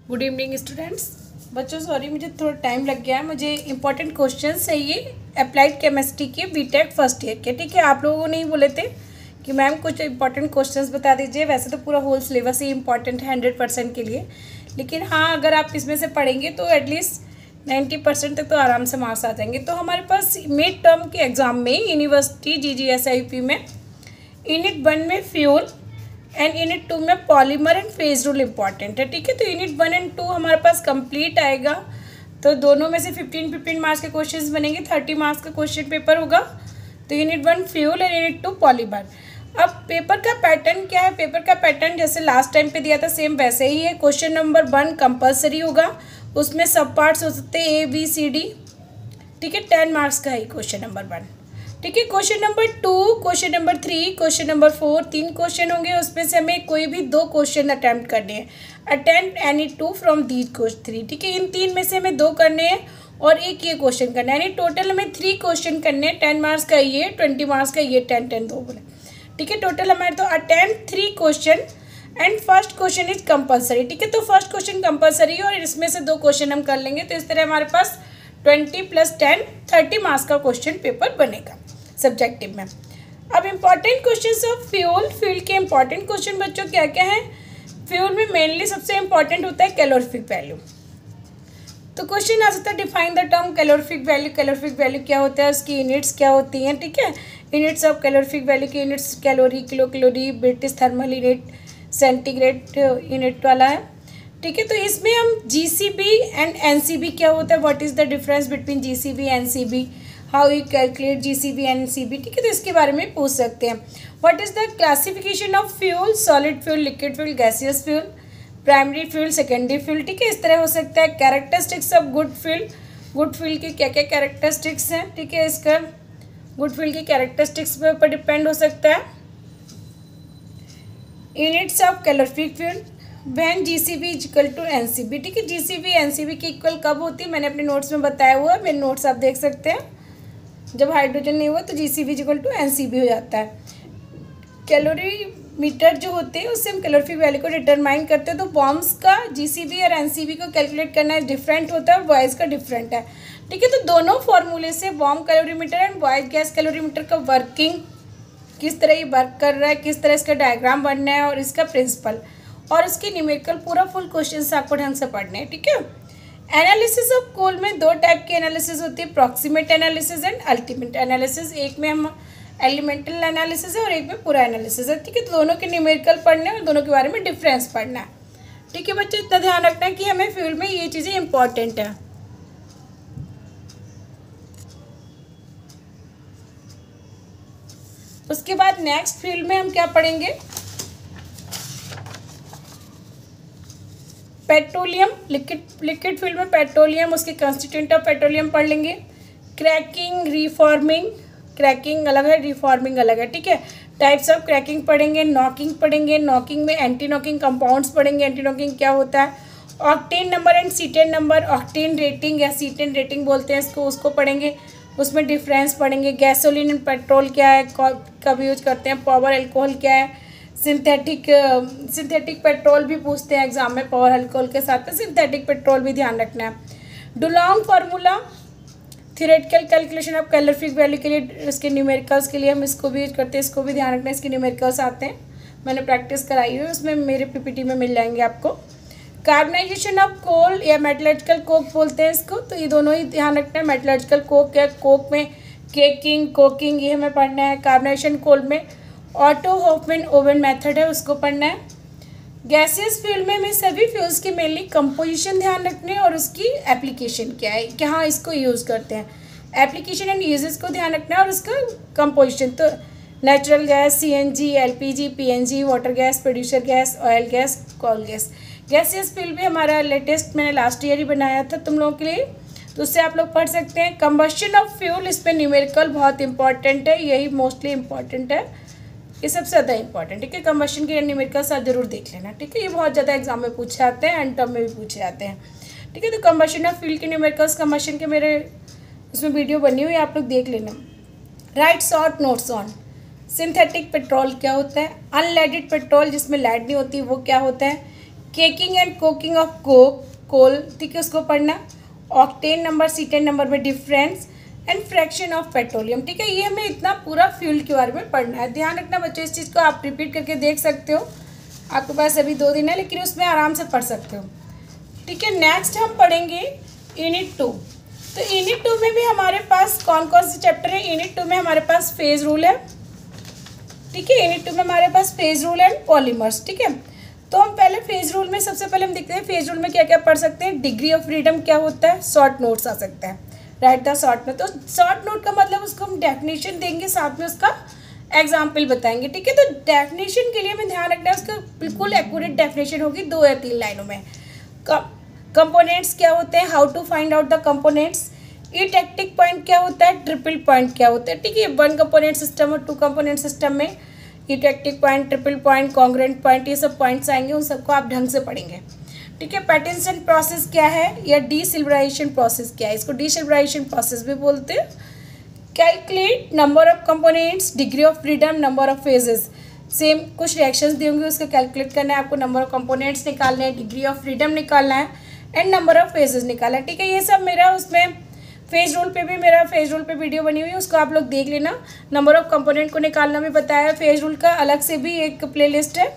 Good evening students. बच्चों sorry मुझे थोड़ा टाइम लग गया है। मुझे इंपॉर्टेंट क्वेश्चंस है ये अप्लाइड केमिस्ट्री के बीटेक फर्स्ट ईयर के। ठीक है, आप लोगों ने ही बोले थे कि मैम कुछ इंपॉर्टेंट क्वेश्चंस बता दीजिए। वैसे तो पूरा होल सिलेबस ही इंपॉर्टेंट है 100% के लिए, लेकिन हाँ अगर आप इसमें से पढ़ेंगे तो एटलीस्ट 90% तक तो आराम से मार्क्स आ जाएंगे। तो हमारे पास मिड टर्म के एग्ज़ाम में यूनिवर्सिटी GGSIP में यूनिट 1 में फ्यूल एंड यूनिट 2 में polymer and phase rule important है। ठीक है, तो यूनिट 1 एंड 2 हमारे पास कंप्लीट आएगा। तो दोनों में से 15 मार्क्स के क्वेश्चंस बनेंगे, 30 मार्क्स का क्वेश्चन पेपर होगा। तो unit 1 fuel and unit 2 polymer. अब पेपर का पैटर्न क्या है? पेपर का पैटर्न जैसे लास्ट टाइम पे दिया था सेम वैसे ही है। क्वेश्चन नंबर 1 कंपल्सरी होगा, उसमें सब पार्ट्स हो सकते हैं ABCD। ठीक है, 10 मार्क्स का है क्वेश्चन नंबर 1। ठीक है, question number 2, question number 3, question number 4, 3 question होंगे। उसमें से हमें कोई भी 2 क्वेश्चन अटैम्प्ट करने हैं। Attempt any 2 from these 3। ठीक है, इन 3 में से हमें 2 करने हैं और एक ये क्वेश्चन करना है, यानी टोटल हमें 3 क्वेश्चन करने हैं। 10 मार्क्स का ये, 20 मार्क्स का ये, 10 2 बोले। ठीक है, टोटल हमारे तो attempt 3 question and first question is compulsory. ठीक है, तो फर्स्ट क्वेश्चन कंपल्सरी है और इसमें से 2 क्वेश्चन हम कर लेंगे। तो इस तरह हमारे पास 20 + 10 30 मार्क्स का क्वेश्चन पेपर बनेगा सब्जेक्टिव में। अब इंपॉर्टेंट क्वेश्चंस ऑफ फ्यूल के इंपॉर्टेंट क्वेश्चन बच्चों क्या क्या है? फ्यूल में मेनली सबसे इंपॉर्टेंट होता है कैलोरीफिक वैल्यू। तो क्वेश्चन आ सकता है define the term calorific value. Calorific value क्या होता है, उसकी यूनिट्स क्या होती हैं? ठीक है, यूनिट्स ऑफ कैलोरीफिक वैल्यू की units calorie, kilo calorie, British thermal unit, centigrade unit वाला है। ठीक है, तो इसमें हम GCB एंड NCB क्या होता है, what is the difference between GCB NCB, how you calculate GCB and NCB। ठीक है, तो इसके बारे में पूछ सकते हैं। What is the classification of fuel, solid fuel, liquid fuel, gaseous fuel, primary fuel, secondary fuel. ठीक है, इस तरह हो सकता है। Characteristics of good fuel, good fuel की क्या क्या कैरेक्टरिस्टिक्स हैं? ठीक है, इसका गुड फ्यूल की कैरेक्टरिस्टिक्स पे ऊपर डिपेंड हो सकता है। Units of calorific fuel when GCB is equal to NCB। ठीक है, GCB NCB की इक्वल कब होती है मैंने अपने नोट्स में बताया हुआ है, मेरे नोट्स आप देख सकते हैं। जब हाइड्रोजन नहीं हुआ तो GCB इक्वल टू NCB हो जाता है। कैलोरी मीटर जो होते हैं उससे हम कैलोरीफिक वैल्यू को डिटरमाइन करते हैं। तो बॉम्ब्स का GCB और NCB को कैलकुलेट करना डिफरेंट होता है और बॉयज़ का डिफरेंट है। ठीक है, तो दोनों फॉर्मूले से bomb calorimeter and boys gas calorimeter का वर्किंग किस तरह ये वर्क कर रहा है, किस तरह इसका डायग्राम बनना है और इसका प्रिंसिपल और उसकी न्यूमेरिकल पूरा फुल क्वेश्चन आपको ढंग से पढ़ने हैं। ठीक है, एनालिसिस ऑफ कोल में 2 टाइप की एनालिसिस होती है, proximate analysis and ultimate analysis. एक में हम एलिमेंटल एनालिसिस है और एक में पूरा एनालिसिस है। ठीक है, तो दोनों के न्यूमेरिकल पढ़ने और दोनों के बारे में डिफरेंस पढ़ना है। ठीक है बच्चों, इतना ध्यान रखना है कि हमें फ्यूल में ये चीज़ें इंपॉर्टेंट है। उसके बाद नेक्स्ट फ्यूल में हम क्या पढ़ेंगे? पेट्रोलियम, लिक्विड फ्यूल में पेट्रोलियम, उसके कंस्टिट्यूएंट ऑफ पेट्रोलियम पढ़ लेंगे। क्रैकिंग, रिफॉर्मिंग, क्रैकिंग अलग है, रिफॉर्मिंग अलग है। ठीक है, टाइप्स ऑफ क्रैकिंग पढ़ेंगे। नॉकिंग पढ़ेंगे, नॉकिंग में एंटी नॉकिंग कंपाउंड्स पढ़ेंगे। एंटी नॉकिंग क्या होता है? Octane number and cetane number, octane rating या सीटेन रेटिंग बोलते हैं इसको, उसको पढ़ेंगे। उसमें डिफरेंस पढ़ेंगे। गैसोलीन एंड पेट्रोल क्या है, कब यूज करते हैं। पावर अल्कोहल क्या है। सिंथेटिक पेट्रोल भी पूछते हैं एग्जाम में, पावर अल्कोहल के साथ में सिंथेटिक पेट्रोल भी ध्यान रखना है। Dulong formula, theoretical calculation of calorific value के लिए, इसके न्यूमेरिकल्स के लिए हम इसको भी यूज करते हैं, इसको भी ध्यान रखना है। इसके न्यूमेरिकल्स आते हैं, मैंने प्रैक्टिस कराई हुई है, उसमें मेरे PPT में मिल जाएंगे आपको। कार्बनाइजेशन ऑफ कोल या मेटलर्जिकल कोक बोलते हैं इसको, तो ये दोनों ही ध्यान रखना है। मेटलर्जिकल कोक या कोक में केकिंग, कोकिंग, ये हमें पढ़ना है। कार्बनाइजेशन कोल में ऑटो होफमैन ओवन मेथड है, उसको पढ़ना है। गैसियस फ्यूल में हमें सभी फ्यूल्स की मेनली कंपोजिशन ध्यान रखने और उसकी एप्लीकेशन क्या है, कहाँ इसको यूज़ करते हैं, एप्लीकेशन एंड यूजेस को ध्यान रखना है और उसका कंपोजिशन। तो natural gas, CNG, LPG, PNG, water gas, producer gas, oil gas, coal gas. Gaseous fuel भी हमारा लेटेस्ट मैंने लास्ट ईयर ही बनाया था तुम लोगों के लिए, तो उससे आप लोग पढ़ सकते हैं। कंबशन ऑफ फ्यूल, इस पर न्यूमेरिकल बहुत इंपॉर्टेंट है, यही मोस्टली इंपॉर्टेंट है, ये सबसे ज़्यादा इंपॉर्टेंट। ठीक है, कंबशन के न्यूमेरिकल साथ जरूर देख लेना। ठीक है, ये बहुत ज़्यादा एग्जाम में पूछे जाते हैं, एंड टर्म में भी पूछे जाते हैं। ठीक है, तो कंबशन ऑफ फ्यूल के न्यूमेरिकल्स, कंबशन के मेरे उसमें वीडियो बनी हुई है, आप लोग देख लेना। Right short notes on synthetic petrol क्या होता है, अनलेडेड पेट्रोल जिसमें लेड नहीं होती वो क्या होता है, caking and coking of coke coal, ठीक है, उसको पढ़ना। ऑक्टेन नंबर, सीटेन नंबर में difference and fraction of petroleum, ठीक है। ये हमें इतना पूरा फ्यूल के बारे में पढ़ना है। ध्यान रखना बच्चों, इस चीज़ को आप रिपीट करके देख सकते हो, आपके पास अभी 2 दिन है लेकिन उसमें आराम से पढ़ सकते हो, ठीक है। नेक्स्ट हम पढ़ेंगे यूनिट 2। तो यूनिट 2 में भी हमारे पास कौन कौन से चैप्टर है? यूनिट 2 में हमारे पास फेज रूल है, ठीक है। यूनिट 2 में हमारे पास फेज रूल एंड पॉलीमर्स, ठीक है। तो हम पहले फेज रूल में सबसे पहले हम देखते हैं फेज रूल में क्या क्या पढ़ सकते हैं। डिग्री ऑफ फ्रीडम क्या होता है, शॉर्ट नोट्स आ सकता है, राइट द शॉर्ट नोट। तो शॉर्ट नोट का मतलब उसको हम डेफिनेशन देंगे, साथ में उसका एग्जाम्पल बताएंगे, ठीक है। तो डेफिनेशन के लिए हमें ध्यान रखना है उसका बिल्कुल एक्यूरेट डेफिनेशन होगी 2 या 3 लाइनों में। कंपोनेंट्स क्या होते हैं, how to find out the components, eutectic point क्या होता है, ट्रिपल पॉइंट क्या होता है, ठीक है। 1 कंपोनेंट सिस्टम और 2 कंपोनेंट सिस्टम में eutectic point, triple point, congruent point, ये सब पॉइंट्स आएंगे, उन सबको आप ढंग से पढ़ेंगे, ठीक है। पैटिंसन प्रोसेस क्या है या डीसिल्वराइजेशन प्रोसेस क्या है, इसको डीसिल्वराइजेशन प्रोसेस भी बोलते हैं। Calculate number of components, degree of freedom, number of phases, same कुछ रिएक्शंस दी होंगी, उसको कैलकुलेट करना है आपको, नंबर ऑफ कंपोनेंट्स निकालना है, डिग्री ऑफ फ्रीडम निकालना है एंड नंबर ऑफ फेजेस निकालना है, ठीक है। ये सब मेरा उसमें फेज रूल पे भी मेरा फेज रूल पे वीडियो बनी हुई है, उसको आप लोग देख लेना। नंबर ऑफ कंपोनेंट को निकालना भी बताया है, फेज रूल का अलग से भी एक प्लेलिस्ट है,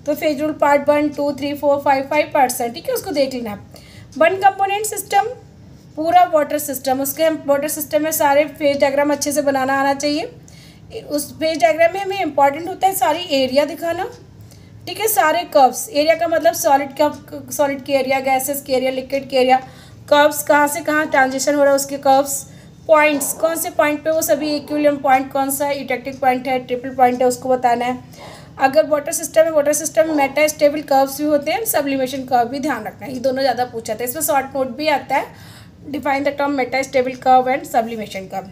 तो फेज रूल पार्ट 1, 2, 3, 4, 5 पार्ट्स हैं, ठीक है, उसको देख लेना। 1 कंपोनेंट सिस्टम पूरा वाटर सिस्टम, उसके हम वाटर सिस्टम में सारे फेज डायग्राम अच्छे से बनाना आना चाहिए। उस फेज डायग्राम में हमें इंपॉर्टेंट होता है सारी एरिया दिखाना, ठीक है, सारे कर्व्स। एरिया का मतलब सॉलिड की एरिया, गैसेस की एरिया, लिक्विड की एरिया, कर्व्स कहाँ से कहाँ ट्रांजिशन हो रहा है उसके कर्व्स, पॉइंट्स कौन से पॉइंट पे वो सभी इक्विलिब्रियम पॉइंट कौन सा है, यूटेक्टिक पॉइंट है, ट्रिपल पॉइंट है, उसको बताना है। अगर वाटर सिस्टम है, वाटर सिस्टम में मेटा स्टेबल कर्व्स भी होते हैं, सब्लिमेशन कर्व भी ध्यान रखना है, ये दोनों ज़्यादा पूछा था, इसमें शॉर्ट नोट भी आता है, define the term Meta stable curve and sublimation curve.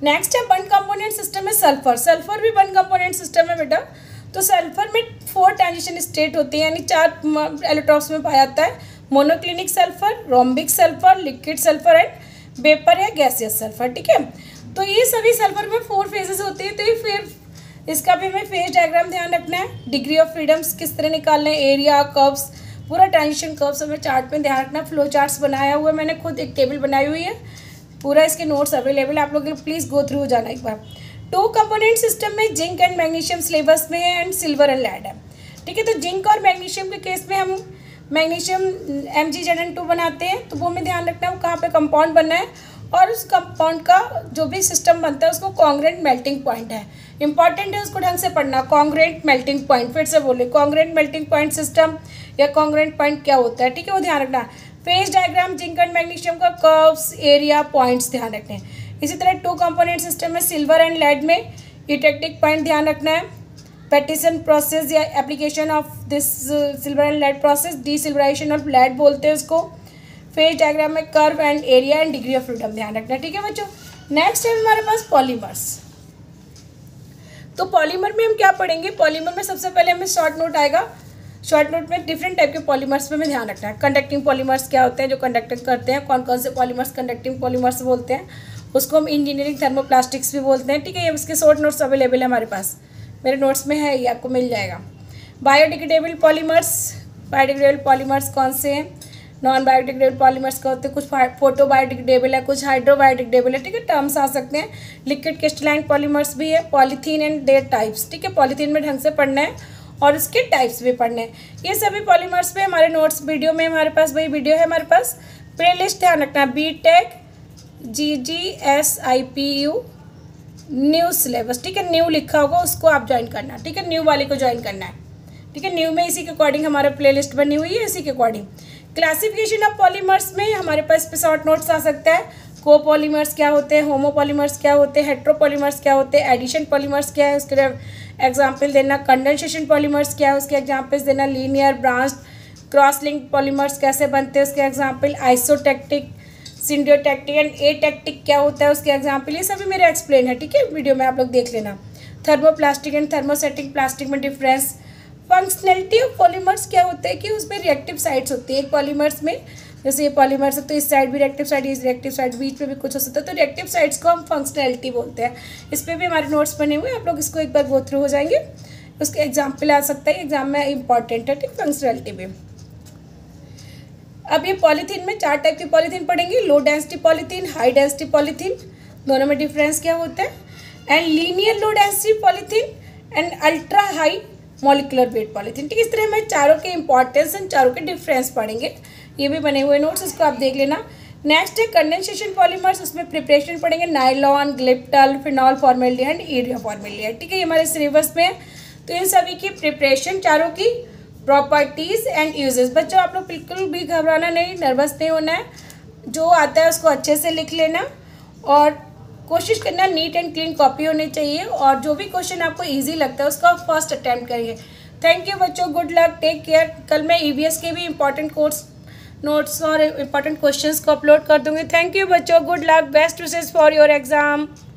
Next है 1 कंपोनेंट सिस्टम में सल्फर, सल्फर भी 1 कंपोनेंट सिस्टम है बेटा। तो सल्फर में 4 ट्रांजिशन स्टेट होते हैं, यानी 4 एलोट्रॉप्स में पाया जाता है, monoclinic sulphur, rhombic sulphur, liquid sulphur and vapour या गैसियस सल्फर, ठीक है। तो ये सभी सल्फर में 4 फेजेस होते हैं, तो ये फिर इसका भी हमें फेज डायग्राम ध्यान रखना है। डिग्री ऑफ फ्रीडम्स किस तरह निकालना है, एरिया, कर्व्स, पूरा ट्रांजिशन कर्व्स हमें चार्ट में ध्यान रखना। फ्लो चार्ट्स बनाया हुआ है मैंने खुद, एक टेबल बनाई हुई है, पूरा इसके नोट्स अवेलेबल है, आप लोग प्लीज़ गो थ्रू हो जाना एक बार। 2 कंपोनेंट सिस्टम में जिंक एंड मैग्नीशियम सिलेबस में है एंड सिल्वर एंड लेड है, ठीक है। तो जिंक और मैग्नीशियम के केस में हम मैग्नीशियम MgZn2 बनाते हैं, तो वो हमें ध्यान रखना है वो कहाँ पे कंपाउंड बनना है, और उस कंपाउंड का जो भी सिस्टम बनता है उसको कॉन्ग्रुएंट मेल्टिंग पॉइंट है, इंपॉर्टेंट है, उसको ढंग से पढ़ना। कॉन्ग्रुएंट मेल्टिंग पॉइंट, फिर से बोले कॉन्ग्रुएंट मेल्टिंग पॉइंट सिस्टम या कॉन्ग्रुएंट पॉइंट क्या होता है, ठीक है, वो ध्यान रखना। Phase diagram zinc and magnesium का कर्व्स, एरिया, पॉइंट्स ध्यान रखने हैं। इसी तरह 2 कंपोनेंट सिस्टम में सिल्वर एंड लेड में यूटेक्टिक पॉइंट ध्यान रखना है। पैटिसन प्रोसेस या application of this silver and lead process, desilverisation of lead बोलते हैं उसको। फेज डायग्राम में curve and area and degree of freedom ध्यान रखना है, ठीक है बच्चों। नेक्स्ट है हमारे पास पॉलीमर्स। तो पॉलीमर में हम क्या पढ़ेंगे, पॉलीमर में सबसे पहले हमें शॉर्ट नोट आएगा, शॉर्ट नोट में डिफरेंट टाइप के पॉलीमर्स में हमें ध्यान रखना है। कंडक्टिंग पॉलीमर्स क्या होते हैं, जो कंडक्टिंग करते हैं, कौन कौन से पॉलीमर्स कंडक्टिंग पॉलीमर्स बोलते हैं, उसको हम इंजीनियरिंग थर्मोप्लास्टिक्स भी बोलते हैं, ठीक है। ये उसके शॉर्ट नोट्स अवेलेबल है हमारे पास, मेरे नोट्स में है, ये आपको मिल जाएगा। बायोडिग्रेडेबल पॉलीमर्स, बायोडिग्रेडेबल पॉलीमर्स कौन से हैं, नॉन बायोडिग्रेडेबल पॉलीमर्स का होते हैं, कुछ फोटो बायोडिग्रेडेबल है, कुछ हाइड्रो बायोडिग्रेडेबल है, ठीक है, टर्म्स आ सकते हैं। लिक्विड क्रिस्टलाइन पॉलीमर्स भी है, पॉलीथीन एंड देयर टाइप्स, ठीक है, पॉलीथीन में ढंग से पढ़ना है और उसके टाइप्स भी पढ़ने हैं। ये सभी पॉलीमर्स पे हमारे नोट्स वीडियो में हमारे पास वही वीडियो है, हमारे पास प्लेलिस्ट ध्यान रखना, BTech GGSIPU न्यू सिलेबस, ठीक है, न्यू लिखा होगा उसको आप ज्वाइन करना, ठीक है, न्यू वाले को ज्वाइन करना है, ठीक है। न्यू में इसी के अकॉर्डिंग हमारा प्लेलिस्ट बनी हुई है, इसी के अकॉर्डिंग। क्लासिफिकेशन ऑफ पॉलीमर्स में हमारे पास पे शॉर्ट नोट्स आ सकता है, कोपॉलीमर्स क्या होते हैं, होमोपॉलीमर्स क्या होते हैं, हेट्रोपॉलीमर्स क्या होते हैं, एडिशन पॉलीमर्स क्या है, उसके एग्जाम्पल देना। कंडेंसेशन पॉलीमर्स क्या है, उसके एग्जाम्पल्स देना। Linear, branch, cross link polymers कैसे बनते हैं, उसके एग्जाम्पल। आइसोटेक्टिक, सिंडियोटेक्टिक एंड एटेक्टिक क्या होता है, उसके एग्जाम्पल। ये सभी मेरा एक्सप्लेन है, ठीक है, वीडियो में आप लोग देख लेना। थर्मोप्लास्टिक एंड थर्मोसेटिक प्लास्टिक में डिफरेंस। फंक्शनलिटी ऑफ पॉलीमर्स क्या होता है कि उसमें रिएक्टिव साइड्स होती है एक पॉलीमर्स में, जैसे ये पॉलीमर्स है तो इस साइड भी रिएक्टिव साइड, इस रिएक्टिव साइड, बीच में भी कुछ हो सकता है, तो रिएक्टिव साइड्स को हम फंक्शनलिटी बोलते हैं। इस पर भी हमारे नोट्स बने हुए हैं, आप लोग इसको एक बार गो थ्रू हो जाएंगे, उसके एग्जाम्पल आ सकता है, एग्जाम में इंपॉर्टेंट है, ठीक, फंक्शनलिटी में। अब ये पॉलीथीन में 4 टाइप की पॉलीथीन पढ़ेंगे, low density polythene, high density polythene, दोनों में डिफरेंस क्या होता है, and linear low density polythene and ultra high molecular weight polythene, ठीक। इस तरह मैं चारों के इंपॉर्टेंस एंड चारों के डिफरेंस पढ़ेंगे। ये भी बने हुए नोट्स, इसको आप देख लेना। नेक्स्ट है कंडेंसेशन पॉलीमर्स, उसमें प्रिपरेशन पढ़ेंगे, nylon, glyptal, phenol formaldehyde, area formaldehyde, ठीक है, ये हमारे सिलेबस में है। तो इन सभी की प्रिपरेशन, चारों की प्रॉपर्टीज़ एंड यूजेस। बच्चों आप लोग बिल्कुल भी घबराना नहीं, नर्वस नहीं होना है, जो आता है उसको अच्छे से लिख लेना और कोशिश करना नीट एंड क्लीन कॉपी होनी चाहिए, और जो भी क्वेश्चन आपको इजी लगता है उसको आप फर्स्ट अटैम्प्ट करिए। थैंक यू बच्चों, गुड लक, टेक केयर। कल मैं ईवीएस के भी इंपॉर्टेंट कोर्स नोट्स और इंपॉर्टेंट क्वेश्चंस को अपलोड कर दूंगी। थैंक यू बच्चों, good luck, best wishes for your exam.